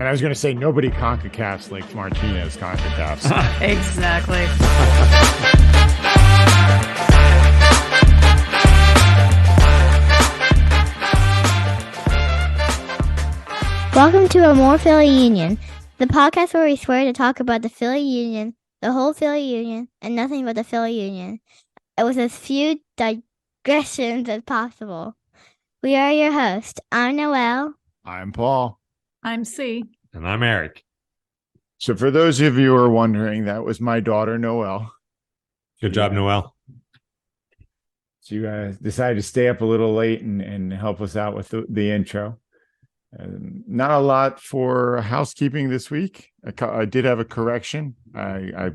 And I was going to say, nobody CONCACAFs like Martinez CONCACAFs. Exactly. Welcome to A More Philly Union, the podcast where we swear to talk about the Philly Union, the whole Philly Union, and nothing but the Philly Union, and with as few digressions as possible. We are your hosts. I'm Noelle. I'm Paul. I'm C. And I'm Eric. So for those of you who are wondering, that was my daughter, Noelle. Good job, Noelle. She decided to stay up a little late and help us out with the intro. Not a lot for housekeeping this week. I did have a correction. I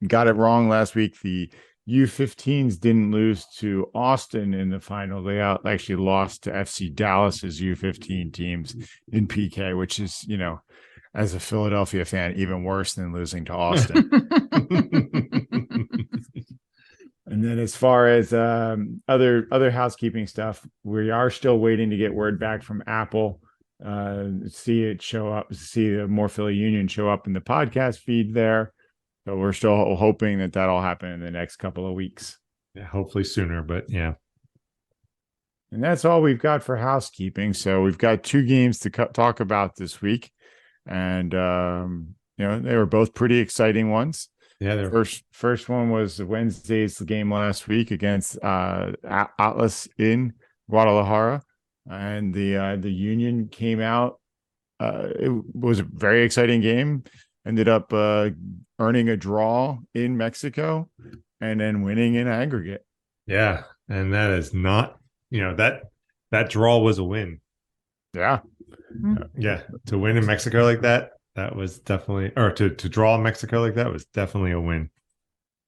got it wrong last week. The U15s didn't lose to Austin in the final. They actually lost to FC Dallas's U15 teams in PK, which is, as a Philadelphia fan, even worse than losing to Austin. And then as far as other housekeeping stuff, we are still waiting to get word back from Apple. See the More Philly Union show up in the podcast feed there. So we're still hoping that that'll happen in the next couple of weeks. Yeah, hopefully sooner, but yeah. And that's all we've got for housekeeping. So we've got two games to talk about this week. And, they were both pretty exciting ones. Yeah. First one was Wednesday's game last week against Atlas in Guadalajara. And the Union came out. It was a very exciting game. Ended up earning a draw in Mexico and then winning in aggregate. Yeah, and that is not, that draw was a win. Yeah. Yeah, to win in Mexico like that was definitely, or to draw in Mexico like that was definitely a win.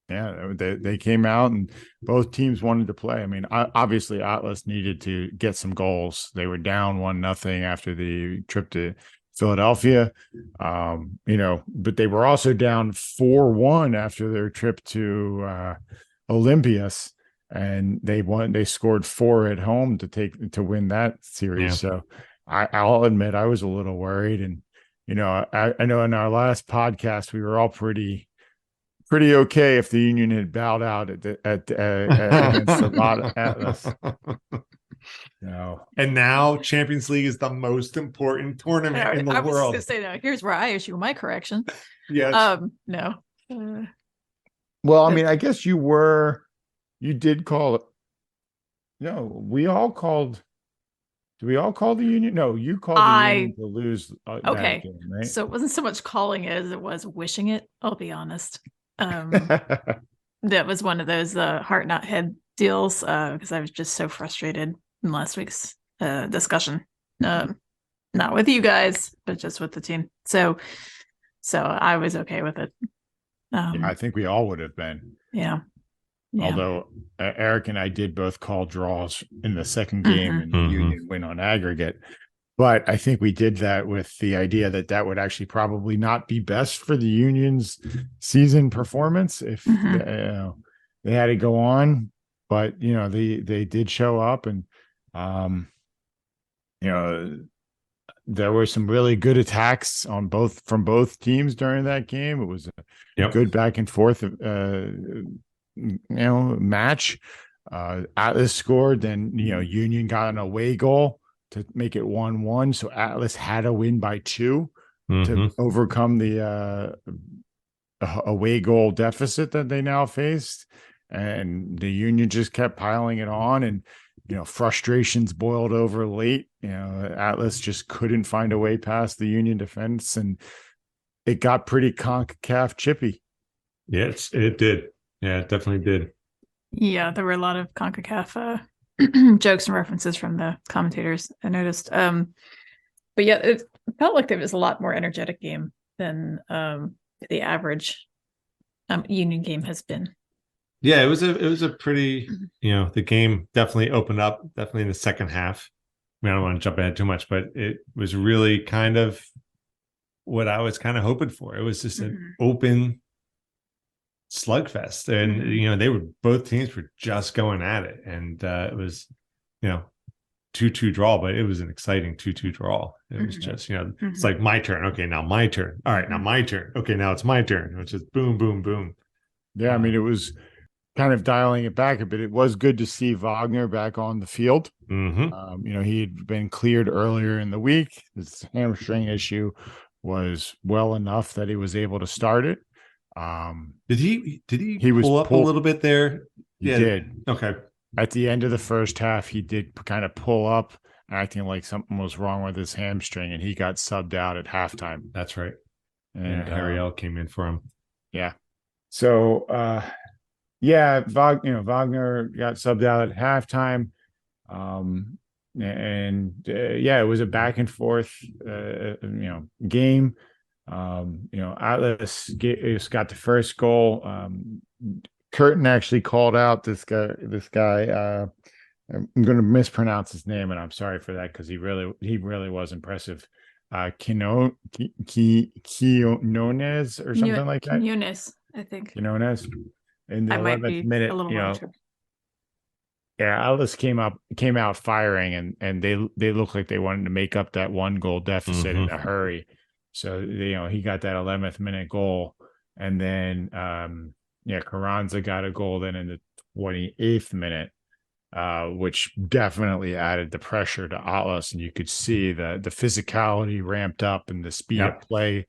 Yeah, they came out and both teams wanted to play. I mean, obviously Atlas needed to get some goals. They were down 1-0 after the trip to Philadelphia, but they were also down 4-1 after their trip to Olympias, and they scored 4 at home to win that series. Yeah. So I'll admit I was a little worried, and I know in our last podcast we were all pretty okay if the Union had bowed out against a lot of Atlas. No. And now Champions League is the most important tournament in the world. I was going to say that. Here's where I issue my correction. Yes. No. Well, I mean, I guess you did call it. No, we all called. Do we all call the Union? No, you called the Union to lose. Okay. That game, right? So it wasn't so much calling it as it was wishing it. I'll be honest. That was one of those heart not head deals because I was just so frustrated in last week's discussion. Not with you guys, but just with the team. So I was okay with it. I think we all would have been. Yeah. Although Eric and I did both call draws in the second game and the Union win on aggregate. But I think we did that with the idea that would actually probably not be best for the Union's season performance if they had to go on. But, they did show up and, there were some really good attacks from both teams during that game. It was a good back and forth, match. Atlas scored, then, Union got an away goal to make it 1-1. So Atlas had to win by 2 to overcome the away goal deficit that they now faced. And the Union just kept piling it on, and, frustrations boiled over late. Atlas just couldn't find a way past the Union defense, and it got pretty CONCACAF chippy. Yes, it did. Yeah, it definitely did. Yeah, there were a lot of CONCACAF jokes and references from the commentators, I noticed. But yeah, it felt like there was a lot more energetic game than the average Union game has been. Yeah, it was a pretty, the game definitely opened up, definitely in the second half. I don't want to jump ahead too much, but it was really kind of what I was kind of hoping for. It was just an open slugfest, and both teams were just going at it, and it was 2-2 draw, but it was an exciting 2-2 draw. It was just, it's like my turn. Okay, now my turn. All right, now my turn. Okay, now it's my turn. Which is boom, boom, boom. Yeah, I mean, it was kind of dialing it back a bit. It was good to see Wagner back on the field. He had been cleared earlier in the week. His hamstring issue was well enough that he was able to start it. Did he he was pull up a little bit there? He did. Okay. At the end of the first half, he did kind of pull up, acting like something was wrong with his hamstring, and he got subbed out at halftime. That's right. And Ariel came in for him. Yeah. So, Wagner got subbed out at halftime. It was a back and forth, game. Atlas got the first goal. Curtin actually called out this guy. I'm going to mispronounce his name, and I'm sorry for that because he really was impressive. Quinones or something like that. Quinones, I think. Quinones. In the I might be 11th minute, a little more sure. Yeah, Atlas came out firing, and they looked like they wanted to make up that 1-goal deficit in a hurry. So he got that 11th minute goal, and then Carranza got a goal then in the 28th minute, which definitely added the pressure to Atlas, and you could see the physicality ramped up and the speed of play.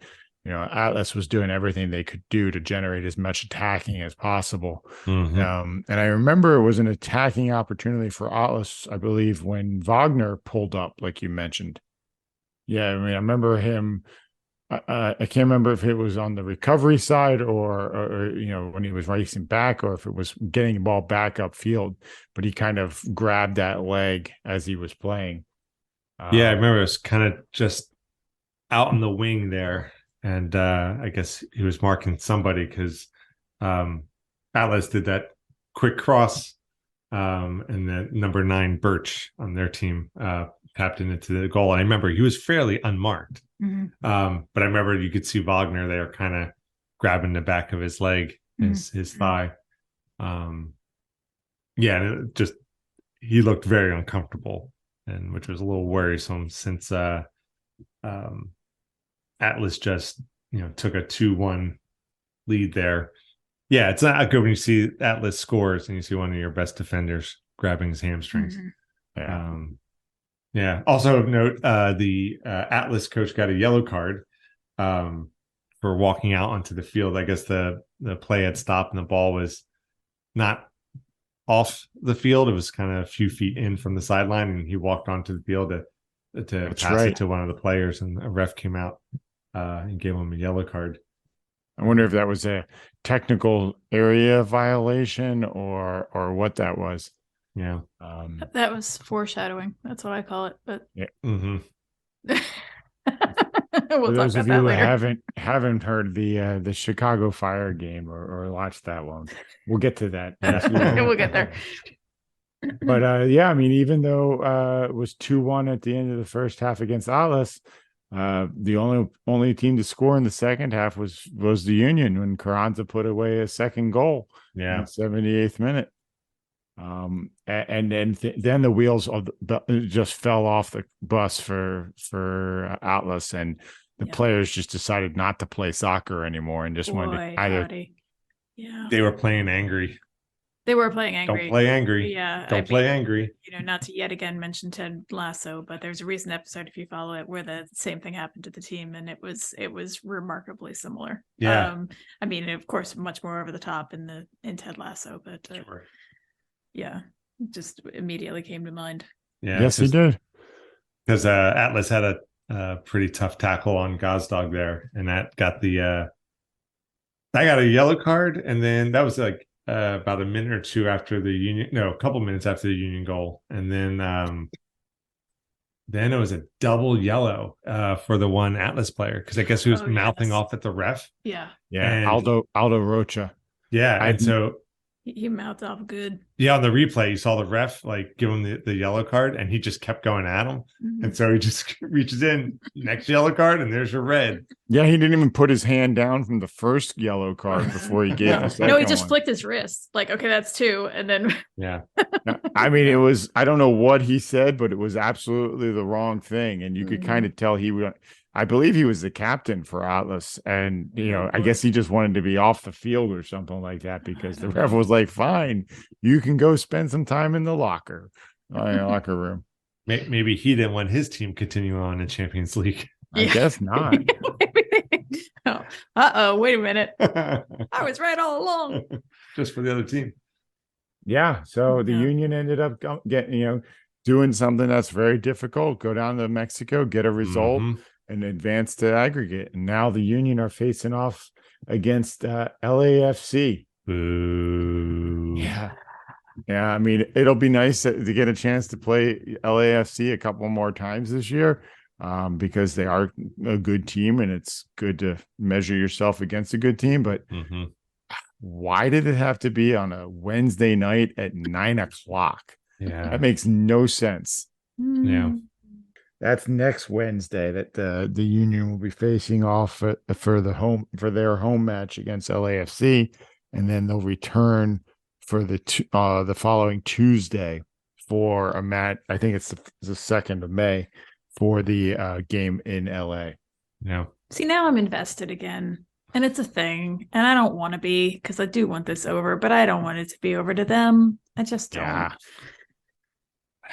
Atlas was doing everything they could do to generate as much attacking as possible. And I remember it was an attacking opportunity for Atlas, I believe, when Wagner pulled up, like you mentioned. Yeah, I mean, I remember him. I can't remember if it was on the recovery side or when he was racing back, or if it was getting the ball back upfield, but he kind of grabbed that leg as he was playing. I remember it was kind of just out in the wing there. And I guess he was marking somebody because Atlas did that quick cross, and the number 9 Birch on their team tapped into the goal. And I remember he was fairly unmarked. But I remember you could see Wagner there kind of grabbing the back of his leg, his thigh. And it just, he looked very uncomfortable, and which was a little worrisome since Atlas just took a 2-1 lead there. Yeah, it's not good when you see Atlas scores and you see one of your best defenders grabbing his hamstrings. Also note the Atlas coach got a yellow card for walking out onto the field. I guess the play had stopped and the ball was not off the field. It was kind of a few feet in from the sideline, and he walked onto the field to pass it to one of the players, and a ref came out and gave him a yellow card. I wonder if that was a technical area violation or what that was. Yeah. That was foreshadowing. That's what I call it. But yeah. We'll For talk those about of that you who later. haven't heard the Chicago Fire game or watched that one, we'll get to that. We'll get there. But I mean, even though it was 2-1 at the end of the first half against Atlas, the only team to score in the second half was the Union when Carranza put away a second goal in the 78th minute. And then the wheels just fell off the bus for Atlas, and the players just decided not to play soccer anymore and just wanted to either. They were playing angry. They were playing angry. Don't play angry. Yeah. Don't play angry. Not to yet again mention Ted Lasso, but there's a recent episode, if you follow it, where the same thing happened to the team, and it was remarkably similar. Yeah. I mean, of course, much more over the top in Ted Lasso, but sure. Yeah, just immediately came to mind. Yeah. Yes, he did. Because Atlas had a pretty tough tackle on Gazdag there, and that got I got a yellow card, and then that was like about a minute or two after a couple minutes after the Union goal, and then it was a double yellow for the one Atlas player, because I guess he was mouthing off at the ref. Yeah. And Aldo Rocha. Yeah, and so He mouthed off good. Yeah, on the replay, you saw the ref like give him the yellow card, and he just kept going at him. And so he just reaches in, next yellow card, and there's your red. Yeah, he didn't even put his hand down from the first yellow card before he gave the second No, he just one. flicked his wrist. Like, okay, that's 2. And then Yeah. I mean, it was, I don't know what he said, but it was absolutely the wrong thing. And you could kind of tell I believe he was the captain for Atlas. And, I guess he just wanted to be off the field or something like that because the ref was like, fine, you can go spend some time in the locker room. Maybe he didn't want his team continue on in Champions League. I guess not. Wait a minute. I was right all along. Just for the other team. Yeah. So the Union ended up getting, doing something that's very difficult. Go down to Mexico, get a result, and advance to aggregate. And now the Union are facing off against LAFC. Boo. Yeah. Yeah. I mean, it'll be nice to get a chance to play LAFC a couple more times this year. Because they are a good team and it's good to measure yourself against a good team. But why did it have to be on a Wednesday night at 9:00? Yeah, that makes no sense. Yeah, that's next Wednesday that the Union will be facing off for their home match against LAFC, and then they'll return for the following Tuesday for a match. I think it's the 2nd of May. For the game in LA. Yeah. See, now I'm invested again. And it's a thing. And I don't want to be, because I do want this over, but I don't want it to be over to them. I just don't. Yeah.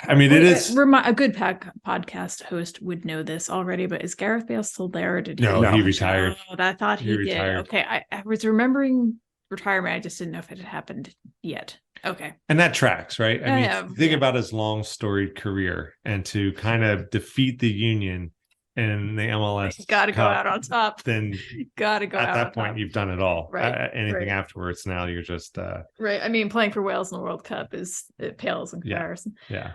I mean, it is a good podcast host would know this already, but is Gareth Bale still there? Or did he? No, he retired. Oh, I thought he did. Retired. Okay. I was remembering retirement. I just didn't know if it had happened yet. Okay. And that tracks, right? I mean, think about his long storied career and to kind of defeat the Union in the MLS. Got to go out on top. Then got to go at out that on point, top. you've done it all. Right. Anything afterwards, now you're just right. I mean, playing for Wales in the World Cup it pales in comparison. Yeah.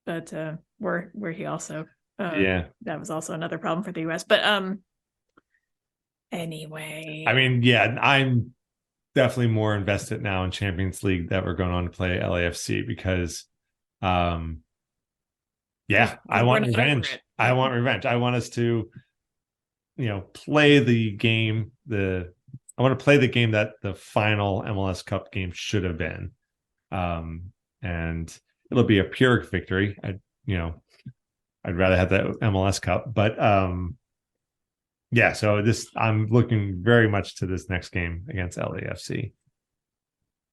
But where he also that was also another problem for the US. But anyway. I mean, yeah, I'm definitely more invested now in Champions League that we're going on to play LAFC because I want revenge. I want revenge. I want us to play the game I want to play the game that the final MLS Cup game should have been. And it'll be a Pyrrhic victory. I'd rather have that MLS Cup, but so I'm looking very much to this next game against LAFC.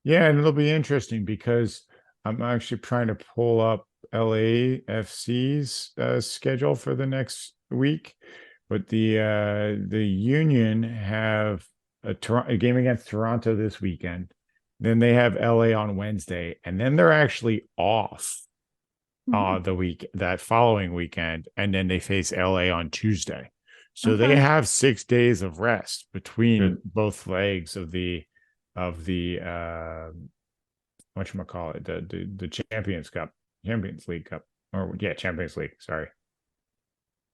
Yeah, and it'll be interesting because I'm actually trying to pull up LAFC's schedule for the next week, but the Union have a game against Toronto this weekend. Then they have LA on Wednesday, and then they're actually off that following weekend, and then they face LA on Tuesday. So they have 6 days of rest between both legs of the whatchamacallit, the Champions League Cup, Champions League. Sorry.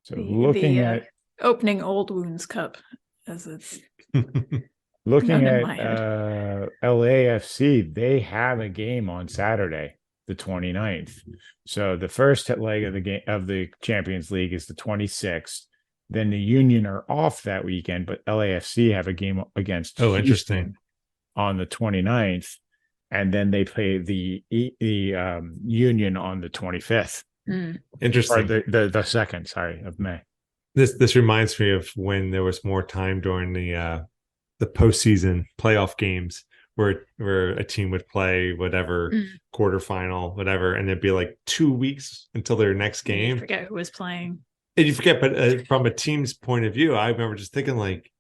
So looking at opening Old Wounds Cup, as it's looking at LAFC, they have a game on Saturday, the 29th. So the first leg of the game of the Champions League is the 26th. Then the Union are off that weekend, but LAFC have a game against interesting on the 29th, and then they play the Union on the 25th. Interesting. Or the 2nd, of May. This reminds me of when there was more time during the postseason playoff games where a team would play whatever quarterfinal, whatever, and it'd be like 2 weeks until their next game. You forget who was playing. And you forget, but from a team's point of view, I remember just thinking like,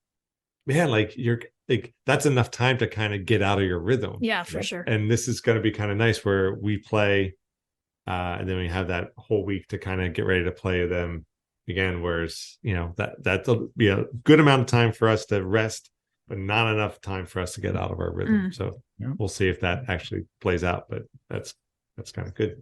man, like you're like, that's enough time to kind of get out of your rhythm. Yeah, for sure. And this is going to be kind of nice where we play and then we have that whole week to kind of get ready to play them again. Whereas, that'll be a good amount of time for us to rest, but not enough time for us to get out of our rhythm. So we'll see if that actually plays out, but that's kind of good.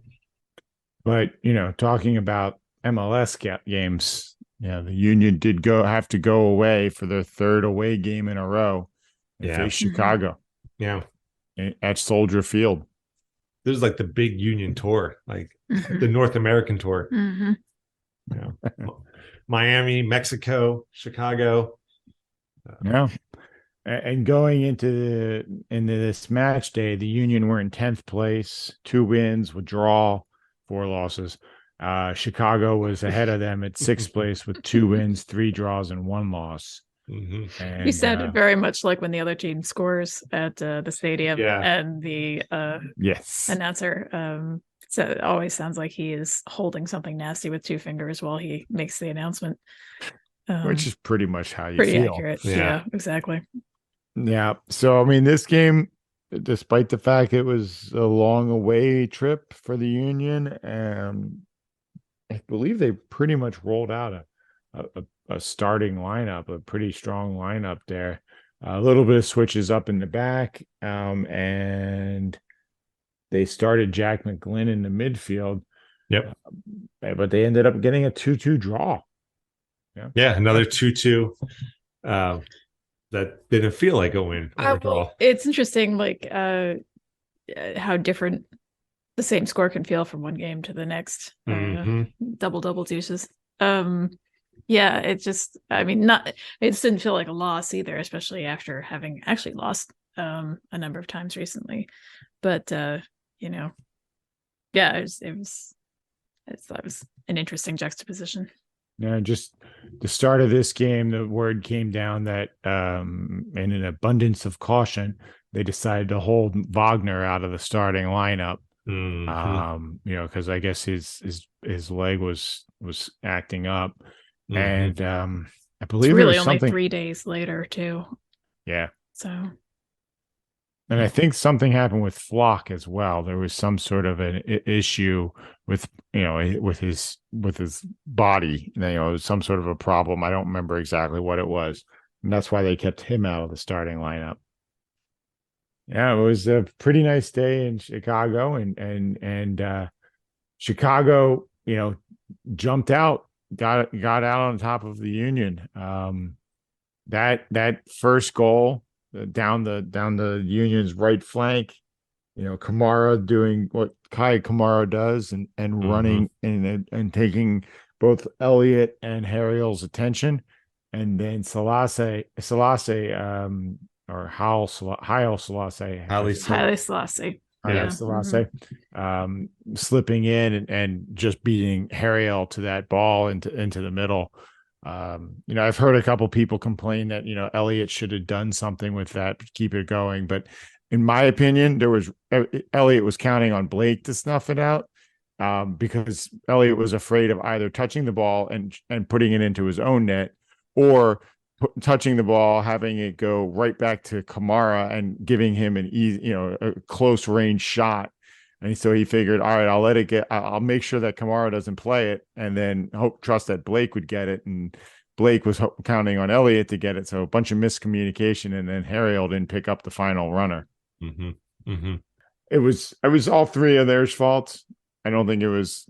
But, talking about MLS games, the Union did have to go away for their 3rd away game in a row and face Chicago. Yeah. at Soldier Field. This is like the big Union tour, like Mhm. the North American tour. Mhm. You know, Miami, Mexico, Chicago. Yeah. And going into this match day, the Union were in 10th place, 2 wins with draw, 4 losses. Chicago was ahead of them at 6th place with 2 wins, 3 draws, and 1 loss. Mm-hmm. And You sounded very much like when the other team scores at the stadium, Yeah. and the yes, announcer. So it always sounds like he is holding something nasty with 2 fingers while he makes the announcement. which is pretty much how you pretty feel. accurate. Yeah. Yeah, exactly. Yeah. So I mean, this game, despite the fact it was a long away trip for the Union, I believe they pretty much rolled out a starting lineup, a pretty strong lineup there. A little bit of switches up in the back, and they started Jack McGlynn in the midfield. Yep. But they ended up getting a 2-2 draw. Yeah, another 2-2. That didn't feel like a win or a draw. Well, it's interesting, like how different the same score can feel from one game to the next. Double deuces. Yeah, it just, I mean, it didn't feel like a loss either, especially after having actually lost a number of times recently. But you know, yeah, it was an interesting juxtaposition. Yeah, just the start of this game, the word came down that in an abundance of caution, they decided to hold Wagner out of the starting lineup. Because I guess his leg was acting up. And I believe it's really there was only something 3 days later too. Yeah. So, and I think something happened with Flock as well. There was some sort of an issue with his body. Some sort of a problem. I don't remember exactly what it was, and that's why they kept him out of the starting lineup. Yeah, it was a pretty nice day in Chicago, and Chicago, jumped out, got out on top of the Union. That first goal down the Union's right flank, Kamara doing what Kai Kamara does and running and taking both Elliott and Harriel's attention, and then Selassie or Haile Selassie. Haile Selassie. Yeah. Selassie, slipping in and just beating Harriel to that ball into the middle. I've heard a couple people complain that Elliott should have done something with that to keep it going, but in my opinion, Elliott was counting on Blake to snuff it out, because Elliott was afraid of either touching the ball and putting it into his own net, or touching the ball, having it go right back to Kamara and giving him an easy, a close range shot. And so he figured, all right, I'll let it get, I'll make sure that Kamara doesn't play it, and then trust that Blake would get it. And Blake was counting on Elliott to get it. So a bunch of miscommunication, and then Harriel didn't pick up the final runner. It was all 3 of theirs faults. I don't think it was,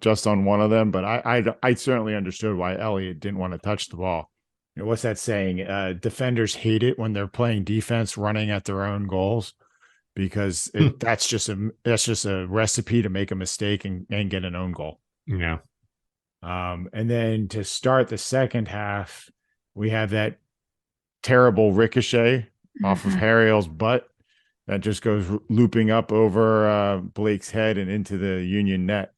just on one of them, but I certainly understood why Elliott didn't want to touch the ball. What's that saying? Defenders hate it when they're playing defense running at their own goals, because that's just a recipe to make a mistake and get an own goal. Yeah. And then to start the second half, we have that terrible ricochet off of Harriel's butt that just goes looping up over Blake's head and into the Union net.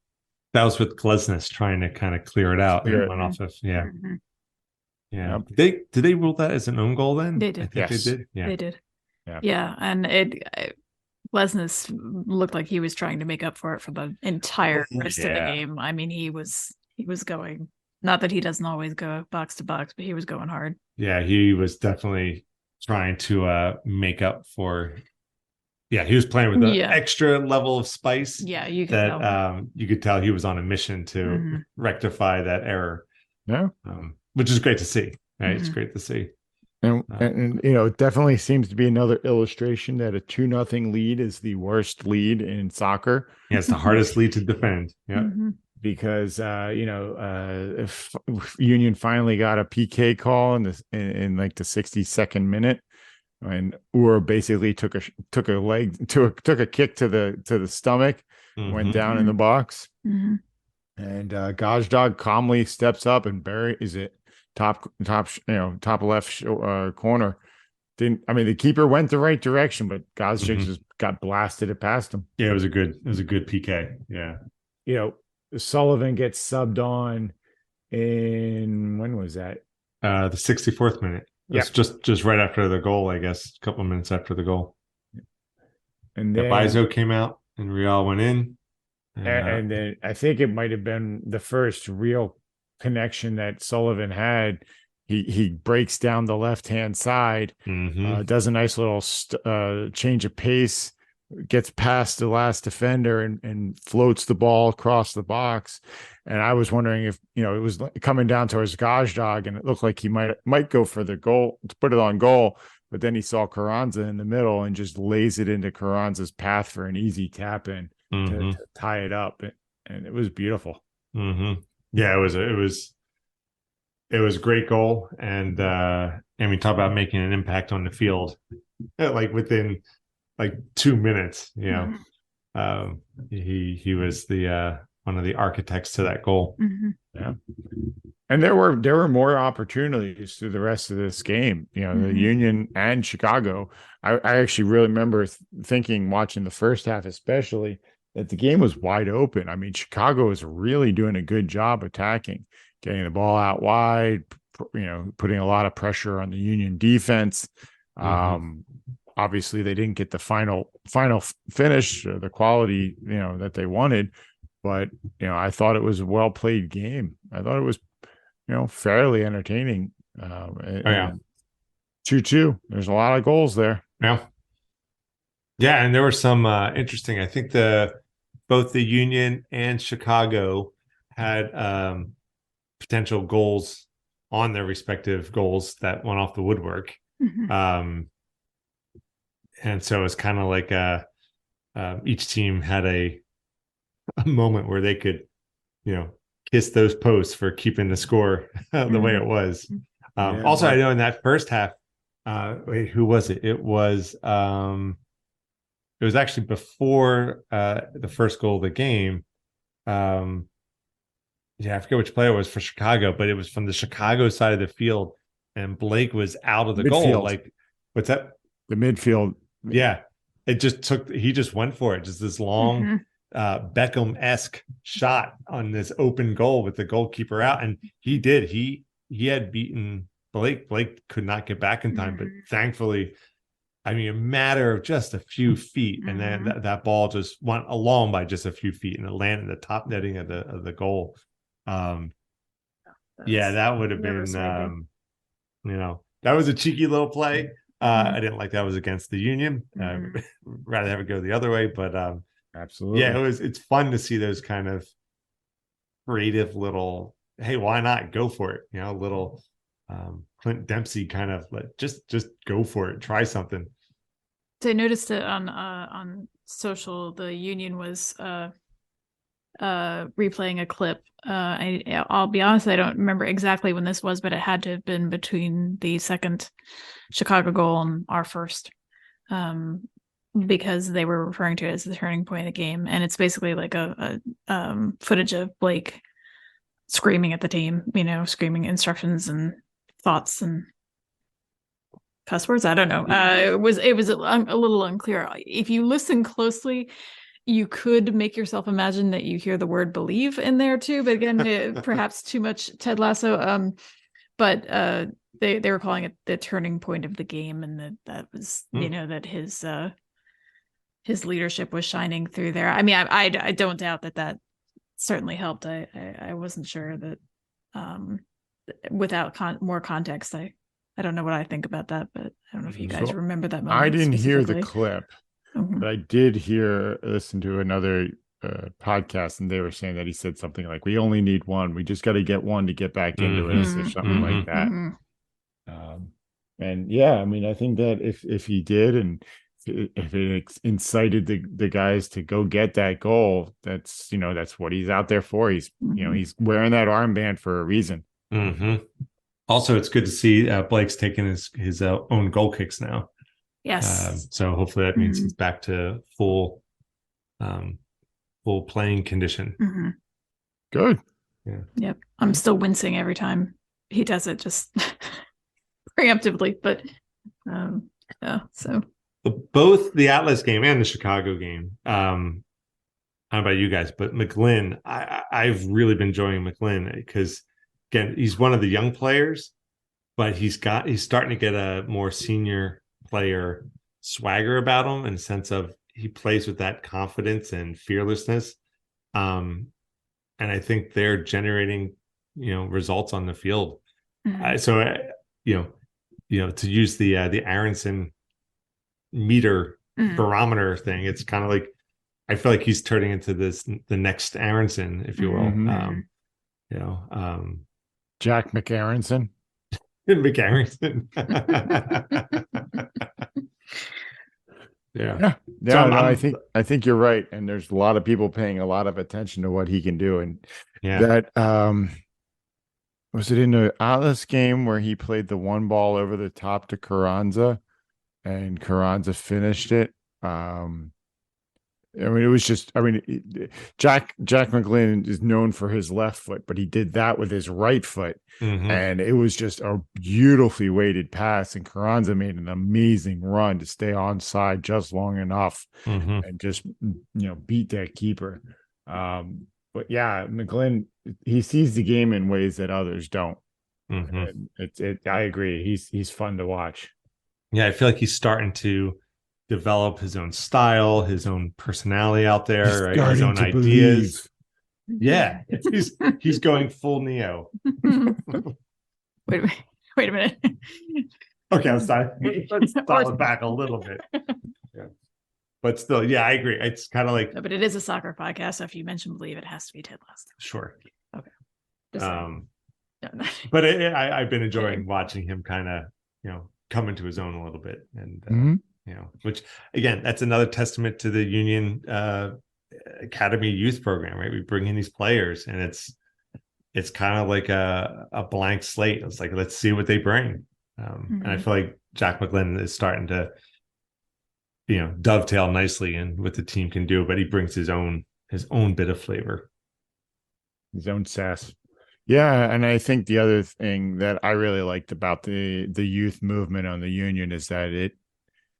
That was with Glesnes trying to kind of clear it out. It went off of, yeah. Yeah. Did they rule that as an own goal then? They did. I think they did. Yeah. They did. Yeah. And Lesnes looked like he was trying to make up for it for the entire rest of the game. I mean, he was going, not that he doesn't always go box to box, but he was going hard. Yeah, he was definitely trying to make up for. Yeah, he was playing with an extra level of spice. Yeah, you could tell. You could tell he was on a mission to rectify that error. Yeah. Which is great to see. Right? It's great to see. And it definitely seems to be another illustration that a 2-0 lead is the worst lead in soccer. Yeah, it's the hardest lead to defend. Yeah. Because if Union finally got a PK call in like the 62nd minute, and Ur basically took a kick to the stomach, went down in the box, and Gazdag calmly steps up and buries it top left corner. The keeper went the right direction, but Gazdag just got blasted it past him. Yeah, it was a good PK. Yeah. Sullivan gets subbed on in, when was that? The 64th minute. It's just right after the goal, I guess, a couple of minutes after the goal. And then Bizo came out and Real went in. And then I think it might have been the first real connection that Sullivan had. He breaks down the left-hand side, does a nice little change of pace, gets past the last defender and floats the ball across the box. And I was wondering if, it was coming down towards Gazdag, and it looked like he might go for the goal, to put it on goal. But then he saw Carranza in the middle and just lays it into Carranza's path for an easy tap in to tie it up. And it was beautiful. Yeah, it was a great goal. And we talk about making an impact on the field, like within 2 minutes, he was the one of the architects to that goal. Yeah. And there were more opportunities through the rest of this game, the Union and Chicago. I actually really remember thinking, watching the first half especially, that the game was wide open. I mean, Chicago was really doing a good job attacking, getting the ball out wide, putting a lot of pressure on the Union defense. Obviously they didn't get the final finish, the quality, that they wanted, but, I thought it was a well-played game. I thought it was, fairly entertaining. 2-2. There's a lot of goals there. Yeah. And there were some interesting, I think both the Union and Chicago had potential goals on their respective goals that went off the woodwork. And so it's kind of like each team had a moment where they could, kiss those posts for keeping the score the way it was. Also, I know in that first half, who was it? It was actually before the first goal of the game. I forget which player it was for Chicago, but it was from the Chicago side of the field, and Blake was out of the goal. Like, what's that? The midfield. Yeah, he just went for it. Just this long Beckham-esque shot on this open goal with the goalkeeper out, and he did. He had beaten Blake. Blake could not get back in time, but thankfully, a matter of just a few feet, and then that ball just went along by just a few feet, and it landed in the top netting of the goal. That would have been, that was a cheeky little play. I didn't like that was against the Union. Rather have it go the other way, but absolutely, it's fun to see those kind of creative little, hey, why not go for it? Little Clint Dempsey kind of just go for it, try something. So I noticed it on social. The Union was replaying a clip. I'll be honest, I don't remember exactly when this was, but it had to have been between the second Chicago goal and our first, because they were referring to it as the turning point of the game. And it's basically like a footage of Blake screaming at the team, screaming instructions and thoughts and cuss words. I don't know. It was a little unclear. If you listen closely, you could make yourself imagine that you hear the word believe in there too, but again, perhaps too much Ted Lasso. But they were calling it the turning point of the game, and that was that his leadership was shining through there. I don't doubt that certainly helped. I wasn't sure that without more context, I don't know what I think about that, but I don't know if you guys remember that moment. I didn't hear the clip. But I did listen to another podcast, and they were saying that he said something like, "We only need one. We just got to get one to get back into it," or something like that. And I think that if he did, and if it incited the guys to go get that goal, that's what he's out there for. He's he's wearing that armband for a reason. Also, it's good to see Blake's taking his own goal kicks now. Yes. So hopefully that means he's back to full playing condition. Mm-hmm. Good. Yeah. Yep. I'm still wincing every time he does it, just preemptively. But yeah. So both the Atlas game and the Chicago game. I don't know about you guys, but McGlynn, I've really been enjoying McGlynn because again, he's one of the young players, but he's starting to get a more senior player swagger about him in the sense of he plays with that confidence and fearlessness. And I think they're generating, results on the field. To use the Aaronson meter barometer thing, it's kind of like I feel like he's turning into the next Aaronson, if you will. Jack McAaronson. McAaronson. Yeah. So I think you're right. And there's a lot of people paying a lot of attention to what he can do. And that was it in the Atlas game where he played the one ball over the top to Carranza and Carranza finished it. It was just, Jack McGlynn is known for his left foot, but he did that with his right foot. And it was just a beautifully weighted pass. And Carranza made an amazing run to stay onside just long enough and just, beat that keeper. But yeah, McGlynn, he sees the game in ways that others don't. I agree. He's fun to watch. Yeah, I feel like he's starting to develop his own style, his own personality out there, right? His own ideas. Yeah, he's going full Neo. Wait a minute. Okay, I'm sorry. Let's dial it back a little bit. Yeah. But still, yeah, I agree. It's kind of like, no, but it is a soccer podcast. So if you mention Believe, it has to be Ted Lasso. Sure. Okay. But I've been enjoying watching him kind of, come into his own a little bit, and which again, that's another testament to the Union Academy Youth Program, right? We bring in these players, and it's kind of like a blank slate. It's like, let's see what they bring, and I feel like Jack McGlynn is starting to, dovetail nicely in what the team can do, but he brings his own bit of flavor, his own sass. Yeah, and I think the other thing that I really liked about the youth movement on the Union is that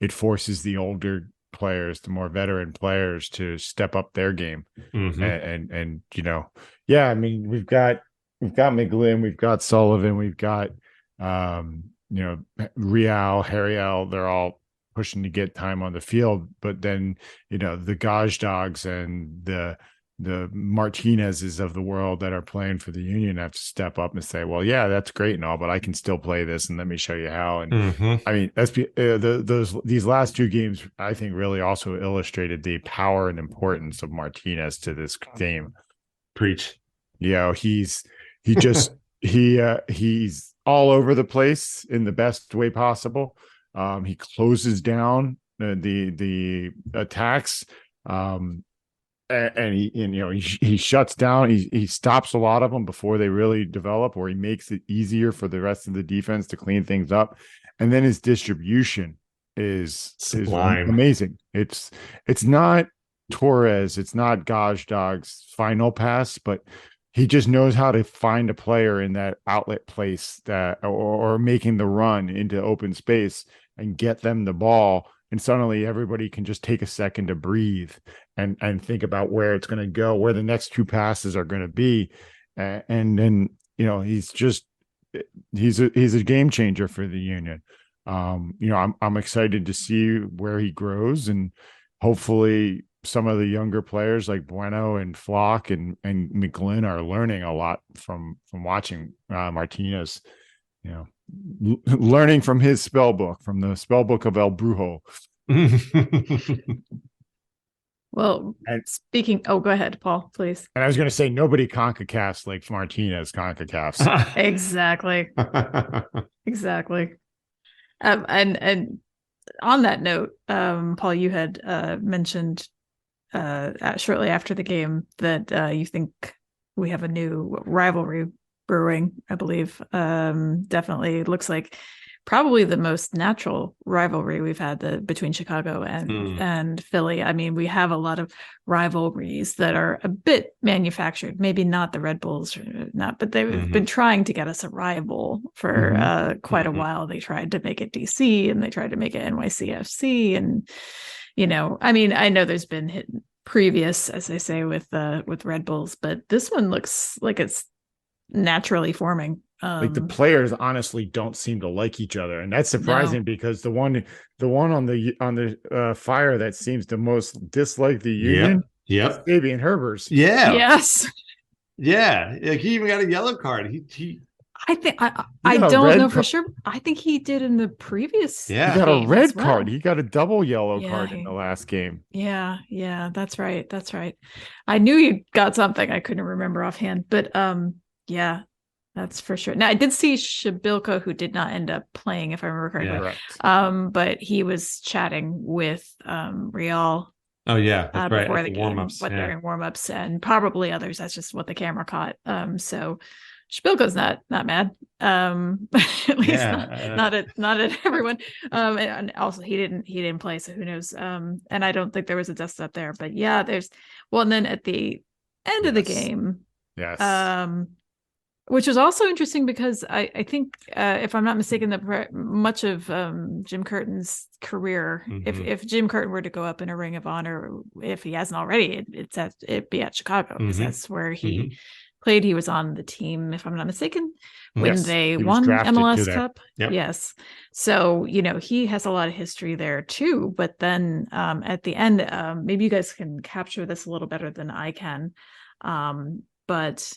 it forces the older players, the more veteran players, to step up their game. And we've got McGlynn, we've got Sullivan, we've got Real, Harriel, they're all pushing to get time on the field, but then the Gaj dogs and the Martinez's of the world that are playing for the Union have to step up and say, well, yeah, that's great and all, but I can still play this, and let me show you how. And that's these last two games, I think, really also illustrated the power and importance of Martinez to this game. Preach. He's all over the place in the best way possible. He closes down the attacks. And he shuts down. He stops a lot of them before they really develop, or he makes it easier for the rest of the defense to clean things up. And then his distribution is amazing. It's not Torres, it's not Gaj Dog's final pass, but he just knows how to find a player in that outlet place or making the run into open space and get them the ball. And suddenly everybody can just take a second to breathe and think about where it's going to go, where the next two passes are going to be. And then, he's a game changer for the Union. I'm excited to see where he grows, and hopefully some of the younger players like Bueno and Flock and McGlynn are learning a lot from watching Martinez, learning from his spell book, from the spell book of El Brujo. Well, speaking, go ahead, Paul, please. And I was going to say, nobody CONCACAFs like Martinez CONCACAFs. Exactly. And on that note, Paul, you had mentioned shortly after the game that you think we have a new rivalry brewing, I believe. Definitely looks like probably the most natural rivalry we've had between Chicago and Philly. I mean, we have a lot of rivalries that are a bit manufactured, maybe not the Red Bulls, but they've been trying to get us a rival for quite a while. They tried to make it DC, and they tried to make it NYCFC, and I mean, I know there's been previous, as I say, with Red Bulls, but this one looks like it's naturally forming. Like the players honestly don't seem to like each other, and that's surprising because the one on the Fire that seems to most dislike the Union, is Fabian Herbers. Yeah. Yes. Yeah. Like he even got a yellow card. I think I don't know for sure. I think he did in the previous. Yeah, he got a red card. He got a double yellow card in the last game. Yeah, that's right. I knew he got something. I couldn't remember offhand, but yeah, that's for sure. Now I did see Shabilko, who did not end up playing, if I remember correctly. Yeah, but he was chatting with Real. Oh yeah, that's right. Before the game, warm-ups, during warm-ups, and probably others. That's just what the camera caught. So Shabilko's not mad. At least not at everyone. And also he didn't play, so who knows? And I don't think there was a dust up there. But yeah, and then at the end of the game, which was also interesting because I think, if I'm not mistaken, much of Jim Curtin's career, if Jim Curtin were to go up in a Ring of Honor, if he hasn't already, it'd be at Chicago, because that's where he played. He was on the team, if I'm not mistaken, when they won MLS Cup. Yep. Yes. So, he has a lot of history there too. But then at the end, maybe you guys can capture this a little better than I can. But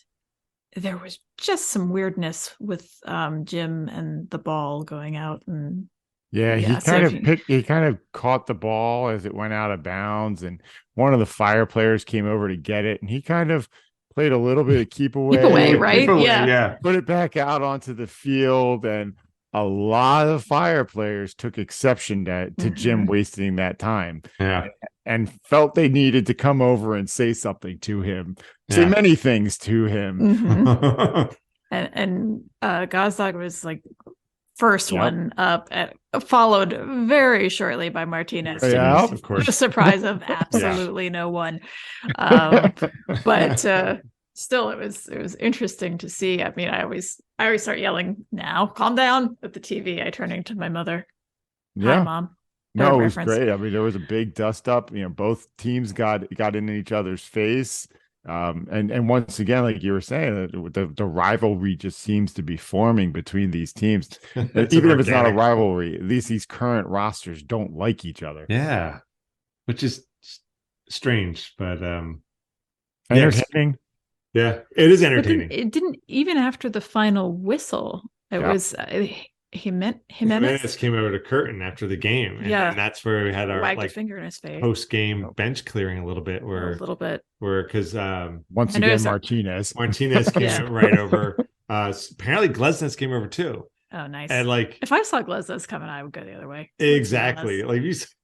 there was just some weirdness with Jim and the ball going out, and he kind of caught the ball as it went out of bounds, and one of the Fire players came over to get it, and he kind of played a little bit of keep away, right? Put it back out onto the field, and a lot of Fire players took exception to Jim wasting that time. And felt they needed to come over and say something to him, say many things to him. And Gazdag was like first one up, followed very shortly by Martinez. Of course. The surprise of absolutely no one. But still, it was interesting to see. I mean, I always start yelling, "Now, calm down!" at the TV. I turning to my mother. Hi, Mom. No, it was great. I mean, there was a big dust up. Both teams got into each other's face. And once again, like you were saying, the rivalry just seems to be forming between these teams. Even if it's not a rivalry, at least these current rosters don't like each other. Yeah, which is strange, but entertaining. Yeah, it is entertaining. It didn't, even after the final whistle. It was Jimenez came over to Curtin after the game, and that's where we had our finger in his face post-game bench clearing a little bit, because once again Martinez came right over. Apparently Glesnes came over too. Oh, nice. And if I saw Glesnes coming, I would go the other way. Exactly. Like if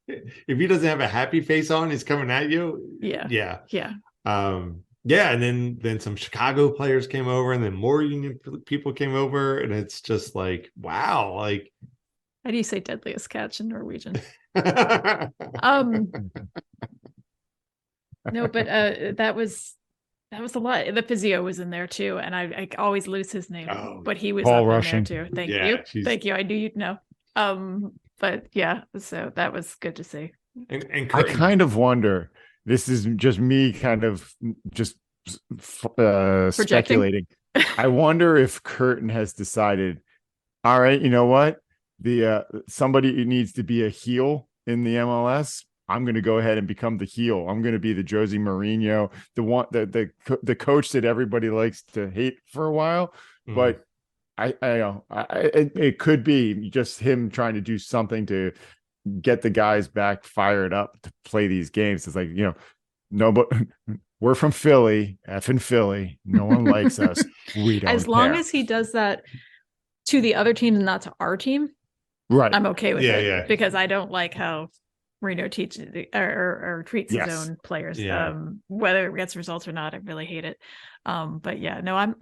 he doesn't have a happy face on, he's coming at you. Yeah. And then some Chicago players came over, and then more Union people came over, and it's just like, wow. Like, how do you say deadliest catch in Norwegian? No, but that was a lot. The physio was in there too, and I always lose his name, but he was Paul up Rushing. in there too. Thank you. I knew you'd know. But yeah, so that was good to see. And I kind of wonder. This is just me kind of just speculating. I wonder if Curtin has decided, all right, you know what? Somebody who needs to be a heel in the MLS, I'm going to go ahead and become the heel. I'm going to be the Jose Mourinho, the coach that everybody likes to hate for a while. But it could be just him trying to do something to get the guys back fired up to play these games. It's like, no, but we're from Philly, effing Philly. No one likes us. We don't. As long as he does that to the other team and not to our team, right? I'm okay with it. Because I don't like how Marino or treats his Yes. own players. Yeah. Whether it gets results or not, I really hate it. But yeah, no, I'm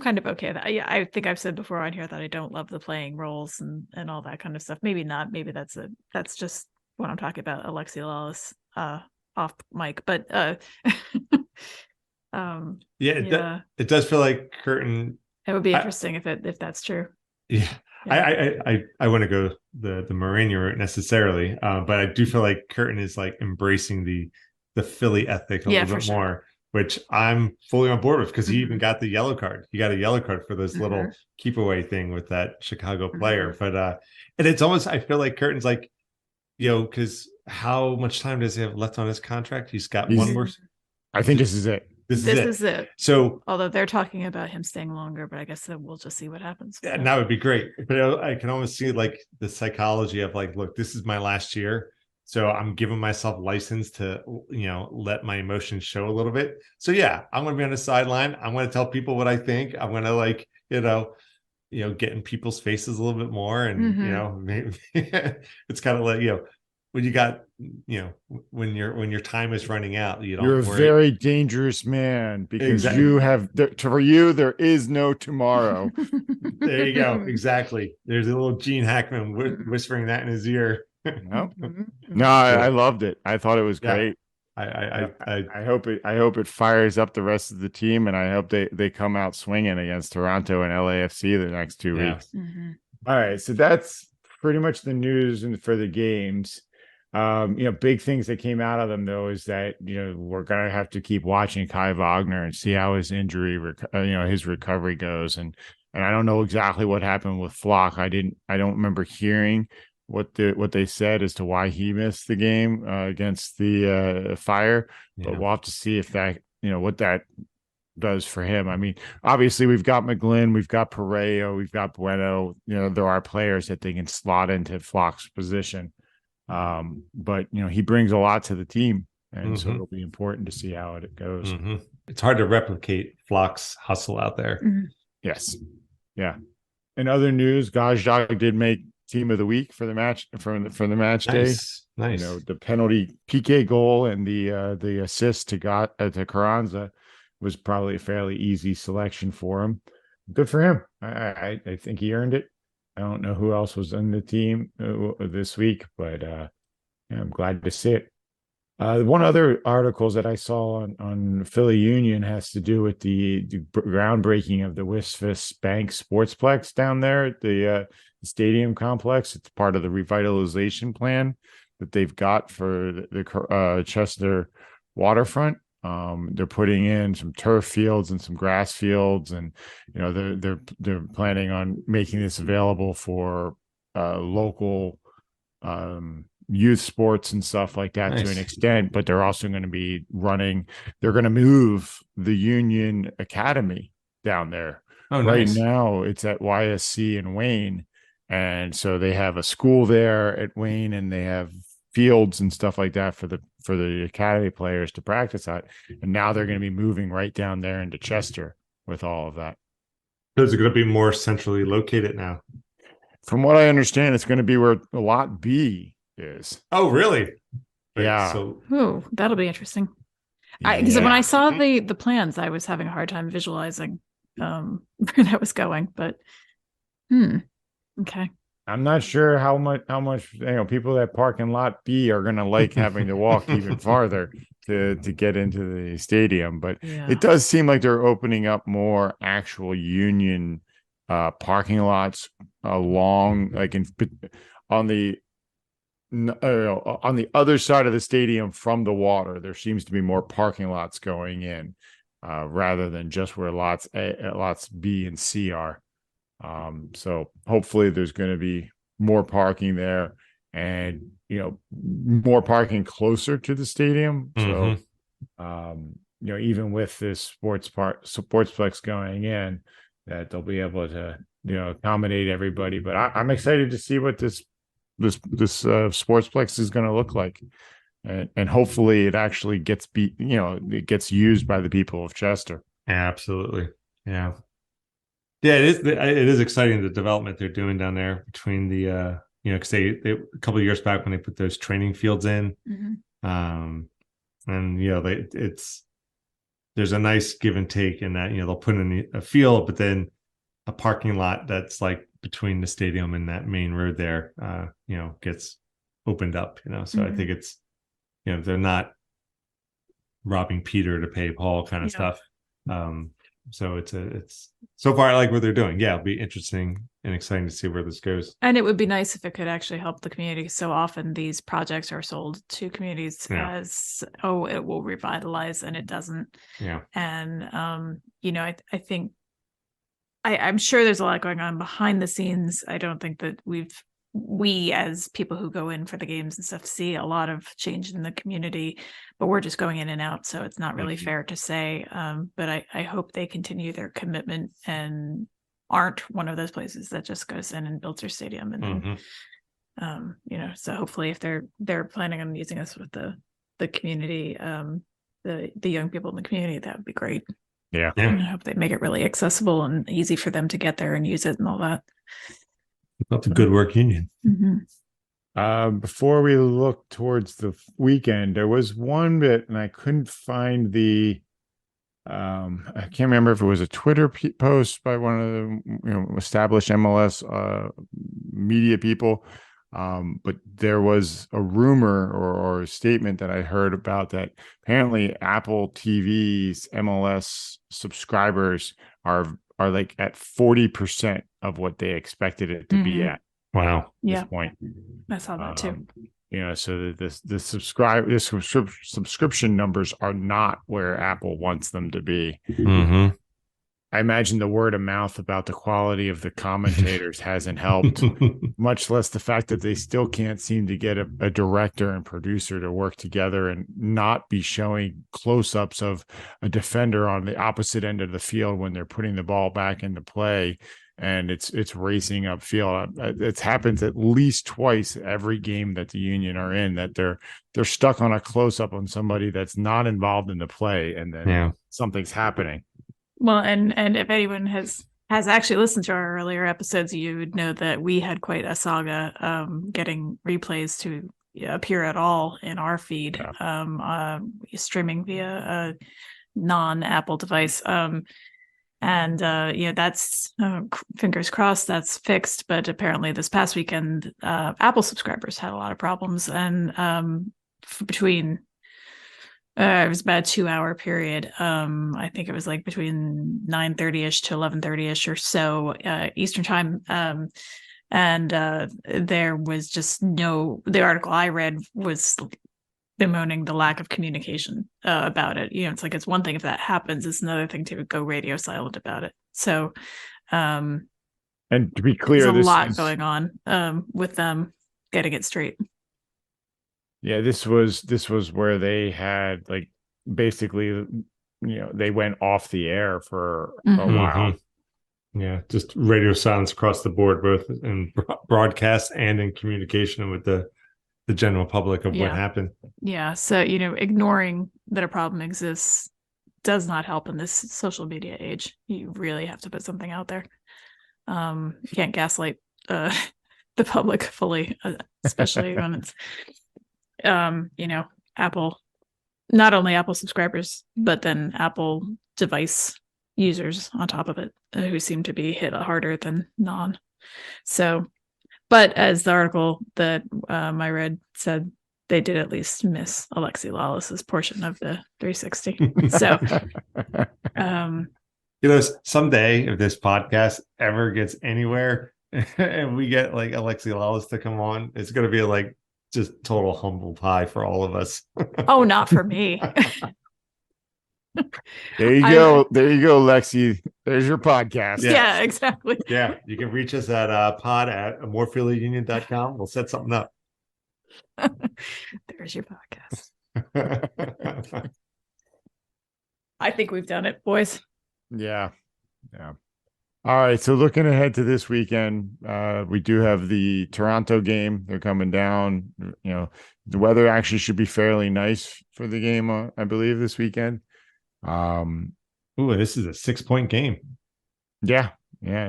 kind of okay with that. I think I've said before on here that I don't love the playing roles and all that kind of stuff. Maybe not. Maybe that's just what I'm talking about. Alexi Lawless off mic, but Yeah, it does feel like Curtin. It would be interesting if that's true. Yeah. I want to go the Mourinho route necessarily, but I do feel like Curtin is like embracing the Philly ethic a little bit more, which I'm fully on board with, because he even got the yellow card. He got a yellow card for this little keep away thing with that Chicago player. But and it's almost, I feel like Curtin's like, because how much time does he have left on his contract? He's got one more. I think this is it. This is it. So, although they're talking about him staying longer, but I guess that we'll just see what happens. Yeah, and that would be great. But I can almost see like the psychology of like, look, this is my last year, so I'm giving myself license to, let my emotions show a little bit. So yeah, I'm going to be on the sideline. I'm going to tell people what I think. I'm going to like, get in people's faces a little bit more, and maybe it's kind of like when you got, when your time is running out, you're a very dangerous man, because you have for you there is no tomorrow. There you go. Exactly. There's a little Gene Hackman whispering that in his ear. No, I loved it. I thought it was great. I hope it fires up the rest of the team, and I hope they come out swinging against Toronto and LAFC the next 2 weeks. All right, so that's pretty much the news for the games. Big things that came out of them, though, is that we're gonna have to keep watching Kai Wagner and see how his injury, his recovery goes, and I don't know exactly what happened with Flock. I don't remember hearing what they said as to why he missed the game against the Fire, but we'll have to see if that what that does for him. I mean, obviously we've got McGlynn, we've got Pereira, we've got Bueno. There are players that they can slot into Flock's position. But he brings a lot to the team, and so it'll be important to see how it goes. It's hard to replicate Flock's hustle out there. Yes. Yeah. In other news, Gajdag did make team of the week for the match for the match day. Nice. The penalty PK goal and the assist to Carranza was probably a fairly easy selection for him. Good for him. I think he earned it. I don't know who else was in the team this week, but I'm glad to see it. One other articles that I saw on Philly Union has to do with the groundbreaking of the Wisfis Bank Sportsplex down there at the stadium complex. It's part of the revitalization plan that they've got for the Chester waterfront. They're putting in some turf fields and some grass fields, and they're planning on making this available for local youth sports and stuff like that to an extent. But they're also going to be they're going to move the Union Academy down there. Right now it's at YSC in Wayne, and so they have a school there at Wayne, and they have fields and stuff like that for the academy players to practice at. And now they're going to be moving right down there into Chester with all of that. Is it going to be more centrally located now? From what I understand, it's going to be where Lot B is. Oh, really? Yeah. So, that'll be interesting. Because when I saw the plans, I was having a hard time visualizing where that was going. But okay. I'm not sure how much people that park in Lot B are going to like having to walk even farther to get into the stadium. But it does seem like they're opening up more actual Union parking lots along, like on the other side of the stadium from the water. There seems to be more parking lots going in rather than just where lots B and C are. So hopefully there's going to be more parking there, and more parking closer to the stadium. So even with this sportsplex going in, that they'll be able to accommodate everybody. But I'm excited to see what this sportsplex is going to look like, and hopefully it actually gets it gets used by the people of Chester. Absolutely. Yeah, it is exciting, the development they're doing down there between the because they a couple of years back when they put those training fields in, and there's a nice give and take in that, they'll put in a field, but then a parking lot that's like between the stadium and that main road there, gets opened up, so I think it's, they're not robbing Peter to pay Paul kind of stuff. So it's so far I like what they're doing. Yeah, it'll be interesting and exciting to see where this goes. And it would be nice if it could actually help the community. So often these projects are sold to communities as, it will revitalize, and it doesn't. Yeah. And I think I'm sure there's a lot going on behind the scenes. I don't think that we as people who go in for the games and stuff see a lot of change in the community, but we're just going in and out, so it's not really fair to say. But I hope they continue their commitment and aren't one of those places that just goes in and builds their stadium and then so hopefully if they're planning on using us with the community, the young people in the community, that would be great. Yeah. And I hope they make it really accessible and easy for them to get there and use it and all that. That's a good work union. Before we look towards the weekend, there was one bit, and I couldn't find the. I can't remember if it was a Twitter post by one of the established MLS media people, but there was a rumor or a statement that I heard about that apparently Apple TV's MLS subscribers are like at 40% of what they expected it to be at. Wow. At this point. I saw that too. So the subscription numbers are not where Apple wants them to be. I imagine the word of mouth about the quality of the commentators hasn't helped, much less the fact that they still can't seem to get a director and producer to work together and not be showing close-ups of a defender on the opposite end of the field when they're putting the ball back into play and it's racing upfield. It happens at least twice every game that the Union are in, that they're stuck on a close-up on somebody that's not involved in the play, and then something's happening. Well, and if anyone has actually listened to our earlier episodes, you would know that we had quite a saga getting replays to appear at all in our feed, streaming via a non-Apple device. That's fingers crossed that's fixed. But apparently this past weekend, Apple subscribers had a lot of problems, and between it was about a 2-hour period. I think it was like between 9:30ish to 11:30ish or so Eastern time. And there was just the article I read was bemoaning the lack of communication about it. It's like, it's one thing if that happens, it's another thing to go radio silent about it. So, and to be clear, there's a lot going on with them getting it straight. Yeah, this was where they had basically, they went off the air for a while. Yeah, just radio silence across the board, both in broadcast and in communication with the general public of what happened. Yeah, so ignoring that a problem exists does not help in this social media age. You really have to put something out there. You can't gaslight the public fully, especially when it's Apple, not only Apple subscribers, but then Apple device users on top of it, who seem to be hit harder than non. So, but as the article that I read said, they did at least miss Alexi Lawless's portion of the 360. So, someday if this podcast ever gets anywhere and we get Alexi Lawless to come on, it's going to be just total humble pie for all of us. Oh, not for me. There you go, Lexi. There's your podcast. Yeah, exactly. Yeah, you can reach us at pod@morephillyunion.com. We'll set something up. There's your podcast. I think we've done it, boys. Yeah. All right, so looking ahead to this weekend, we do have the Toronto game. They're coming down. The weather actually should be fairly nice for the game, I believe, this weekend. This is a 6-point game. Yeah,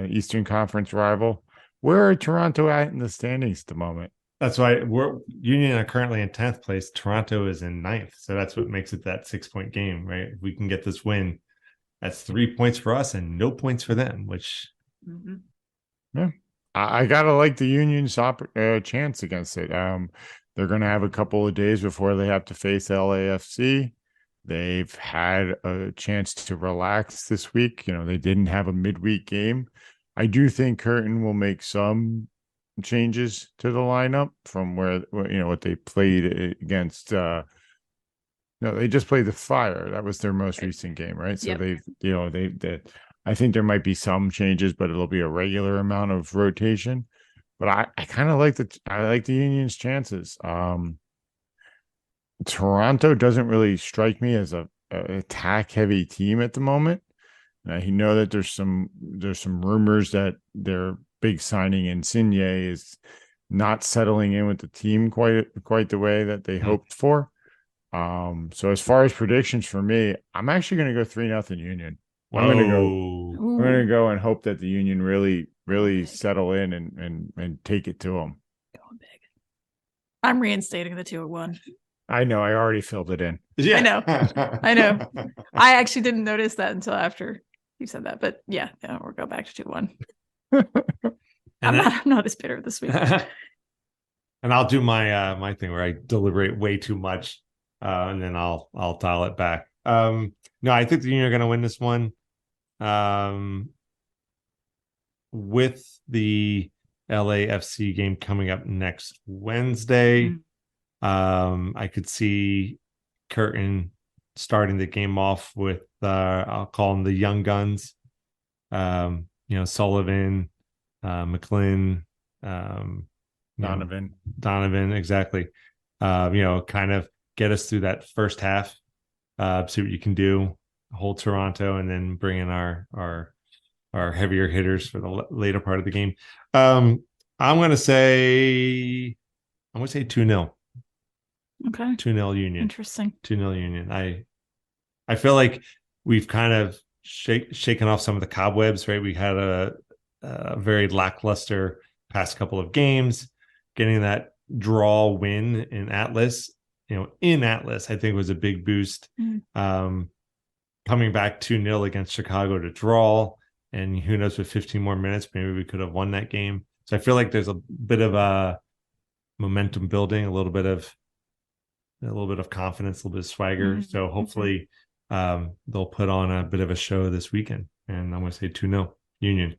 Eastern Conference rival. Where are Toronto at in the standings at the moment? That's why Union are currently in 10th place. Toronto is in 9th. So that's what makes it that 6-point game, right? If we can get this win, that's 3 points for us and no points for them, which yeah, I gotta like the Union's chance against it. They're gonna have a couple of days before they have to face LAFC. They've had a chance to relax this week. You know, they didn't have a midweek game. I do think Curtin will make some changes to the lineup from where what they played against. No, they just played the Fire. That was their most recent game, right? So they I think there might be some changes, but it'll be a regular amount of rotation. But I kind of like the Union's chances. Toronto doesn't really strike me as a attack heavy team at the moment. You know that there's some rumors that their big signing Insigne is not settling in with the team quite the way that they hoped for. So as far as predictions for me, I'm actually going to go 3-0 Union. I'm going to go and hope that the Union really settle in and take it to them. Going big. I'm reinstating the 2-1. I know. I already filled it in. Yeah. I know. I actually didn't notice that until after you said that, but yeah, we'll go back to 2-1. I'm not as bitter this week. And I'll do my thing where I deliberate way too much, and then I'll dial it back. No, I think the Union are going to win this one. With the LAFC game coming up next Wednesday, I could see Curtin starting the game off with I'll call them the young guns. Sullivan, McLean, Donovan, exactly. Kind of get us through that first half, see what you can do, hold Toronto, and then bring in our heavier hitters for the later part of the game. I'm gonna say 2-0. Okay. 2-0 Union. Interesting. 2-0 Union. I feel like we've kind of shaken off some of the cobwebs, right? We had a very lackluster past couple of games. Getting that draw win in Atlas, I think was a big boost. Coming back 2-0 against Chicago to draw, and who knows, with 15 more minutes, maybe we could have won that game. So I feel like there's a bit of a momentum building, a little bit of confidence, a little bit of swagger. So hopefully they'll put on a bit of a show this weekend. And I'm going to say 2-0 Union.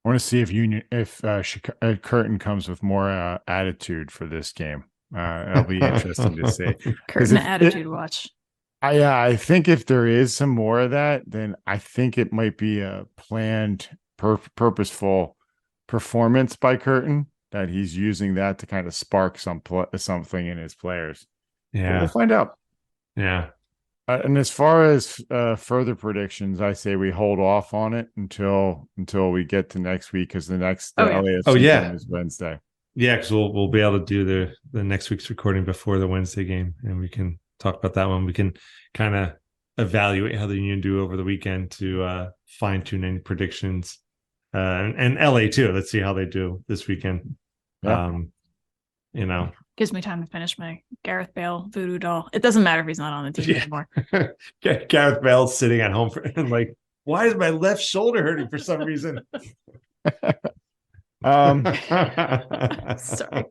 I want to see if Curtin comes with more attitude for this game. It'll be interesting to see. Curtin attitude watch. I think if there is some more of that, then I think it might be a planned, purposeful performance by Curtin, that he's using that to kind of spark something in his players. Yeah, but we'll find out. Yeah. And as far as further predictions, I say we hold off on it until we get to next week, because the next LAFC game is Wednesday. Yeah, because we'll be able to do the next week's recording before the Wednesday game, and we can talk about that one. We can kind of evaluate how the Union do over the weekend to fine tune any predictions, and LA too. Let's see how they do this weekend. Yeah. Gives me time to finish my Gareth Bale voodoo doll. It doesn't matter if he's not on the team anymore. Gareth Bale's sitting at home and like, why is my left shoulder hurting for some reason? Sorry.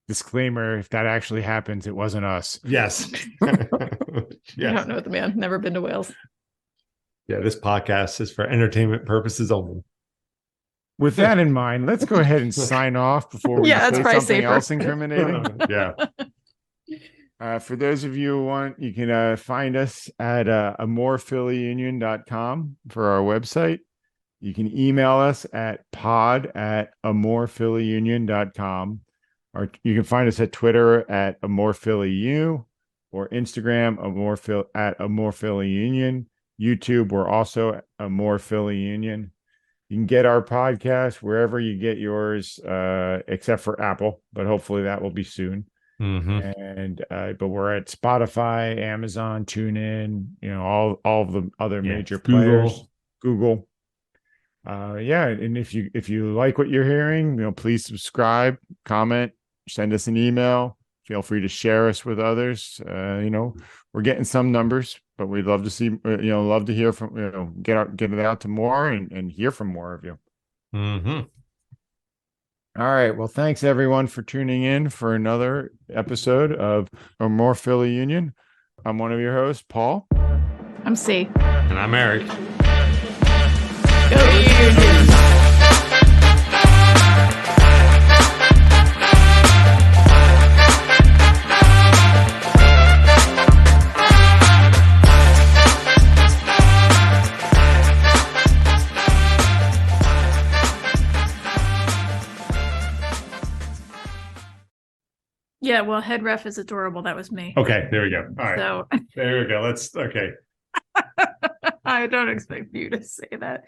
Disclaimer: if that actually happens, it wasn't us. Yes. I don't know the man. Never been to Wales. Yeah, this podcast is for entertainment purposes only. With that in mind, let's go ahead and sign off before we say something else incriminating. Yeah. For those of you who want, you can find us at amorephillyunion.com for our website. You can email us at pod@amorephillyunion.com. Or you can find us at Twitter at amorephillyu, or Instagram at amorephillyunion. YouTube, we're also at amorephillyunion. You can get our podcast wherever you get yours, except for Apple, but hopefully that will be soon. And but we're at Spotify, Amazon, TuneIn, all of the other major players, Google. Yeah, and if you like what you're hearing, please subscribe, comment, send us an email. Feel free to share us with others. We're getting some numbers, but we'd love to see, love to hear from, get it out to more and hear from more of you. Mm-hmm. All right. Well, thanks everyone for tuning in for another episode of A More Philly Union. I'm one of your hosts, Paul. I'm C. And I'm Eric. Go Union. Yeah, well, head ref is adorable. That was me. Okay, there we go. All right. So there we go. Okay. I don't expect you to say that.